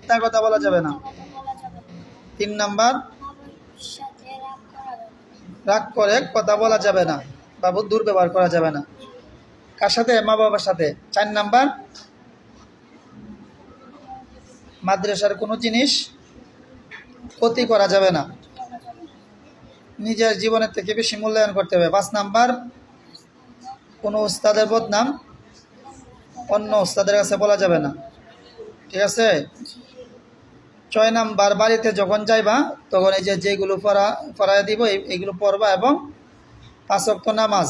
মিথ্যা কথা বলা যাবে না। 3 নাম্বার, রাগ করে কথা বলা যাবে না বা দুর্ব্যবহার করা যাবে না। কার সাথে? মা বাবার সাথে। 4 নাম্বার, মাদ্রাসার কোনো জিনিস ক্ষতি করা যাবে না, নিজের জীবনের থেকে বেশি মূল্যায়ন করতে হবে। 5 নাম্বার, কোনো উস্তাদের বদনাম অন্য উস্তাদের কাছে বলা যাবে না, ঠিক আছে? 6 নাম্বার, বাড়িতে যখন যাইবা তখন এই যেগুলো পড়ায় দিব এইগুলো পড়বা এবং 5 ওয়াক্ত নামাজ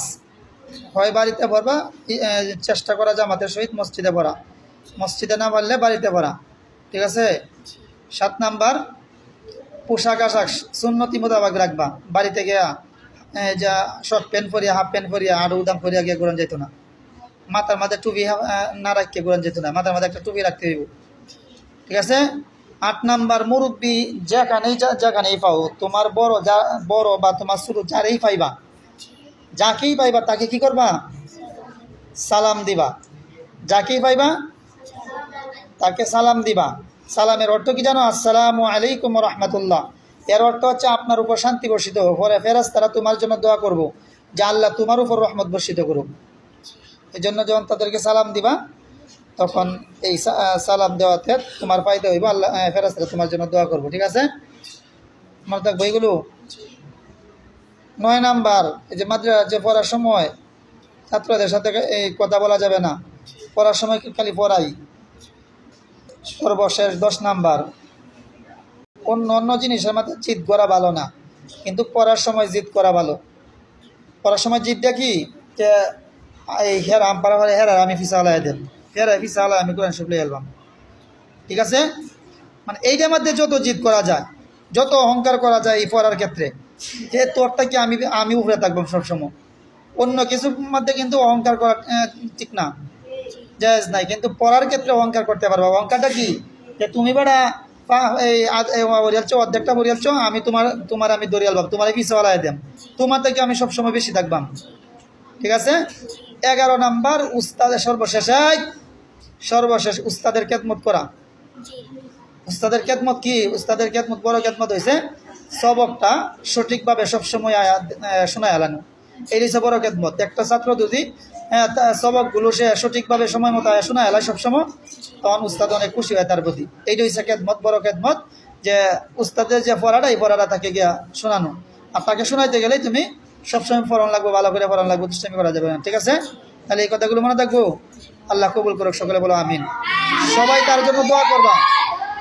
হয় বাড়িতে পড়বা, চেষ্টা করা জামাতের সহিত মসজিদে পড়া, মসজিদে না পারলে বাড়িতে পড়া, ঠিক আছে? 7 নাম্বার, পোশাক আশাক সুন্নতি মোতাবেক রাখবা। বাড়িতে গিয়া যা শর্ট প্যান্ট পরিয়া হাফ প্যান্ট পরিয়া আর উদাম পরিয়া গিয়ে ঘুরান যেত না। মাথার মাঝে টুপি না রাখতে ঘুরান যেত না, মাথার মাঝে একটা টুপি রাখতে হইব, ঠিক আছে? 8 নাম্বার, মুরব্বী যেখানেই পাও, তোমার বড় বা তোমার ছোট যারেই পাইবা, যাকেই পাইবা তাকে কি করবা? সালাম দিবা। যাকেই পাইবা তাকে সালাম দিবা। সালামের অর্থ কি জানো? আসসালামু আলাইকুম ওয়া রাহমাতুল্লাহ। এর অর্থ হচ্ছে আপনার উপর শান্তি বর্ষিত হোক, পরে ফেরেশতারা তোমার জন্য দোয়া করব যে আল্লাহ তোমার উপর রহমত বর্ষিত করুক। এই জন্য যখন তাদেরকে সালাম দিবা তখন এই সালাম দেওয়াতে তোমার ফায়দা হইব, আল্লাহ ফেরেশতারা তোমার জন্য দোয়া করবো, ঠিক আছে? মনে থাকবো এইগুলো। 9 নাম্বার, এই যে মাদ্রাসা পড়ার সময় ছাত্রদের সাথে এই কথা বলা যাবে না, পড়ার সময় খালি পড়াই। সর্বশেষ 10 নাম্বার, অন্য জিনিসের মধ্যে জিদ করা ভালো না, কিন্তু পড়ার সময় জিদ করা ভালো। পড়ার সময় জিদটা কি? যে এই হেরাম পারা হেরার আমি ফিসা আলাই দেন, হেরাই ফিসা আলাই আমি কোরআন শরীফ এলবাম, ঠিক আছে? মানে এইটার মধ্যে যত জিদ করা যায়, যত অহংকার করা যায় এই পড়ার ক্ষেত্রে, যে তোরটা কি আমি উপরে থাকবো সবসময়, অন্য কিছুর মধ্যে কিন্তু অহংকার করা ঠিক না, জায়েজ নাই। কিন্তু পড়ার ক্ষেত্রে অহংকার করতে পারবো। অহংকারটা কি? যে তুমি বেড়া বরিয়ালছো, অর্ধেকটা বরিয়ালছো, আমি তোমার আমি দরিয়াল ভাব, তোমার পিছাওয়ালাই দেম, তোমার থেকে আমি সবসময় বেশি থাকবাম, ঠিক আছে? 11 নাম্বার, উস্তাদের সর্বশেষ উস্তাদের খেদমত করা। উস্তাদের খেদমত কি? উস্তাদের খেদমত, বড় খেদমত হয়েছে সবকটা সঠিকভাবে সবসময় শোনায় আলানো, এই হচ্ছে বড় খেদমত। একটা ছাত্র যদি সবকগুলো সে সঠিকভাবে সময় মতো শোনায় এলায় সবসময়, তখন উস্তাদ অনেক খুশি হয় তার প্রতি। এইটা হচ্ছে খেদমত, বড় খেদমত, যে উস্তাদের যে পড়াটা এই পড়াটা তাকে গিয়া শোনানো। আর তাকে শোনাইতে গেলেই তুমি সবসময় পড়ানো লাগবে, ভালো করে পড়ানো লাগবে, দুষ্টামি করা যাবে না, ঠিক আছে? তাহলে এই কথাগুলো মনে থাকবো। আল্লাহ কবুল করুক, সকলে বলো আমিন। সবাই তার জন্য দোয়া করবা।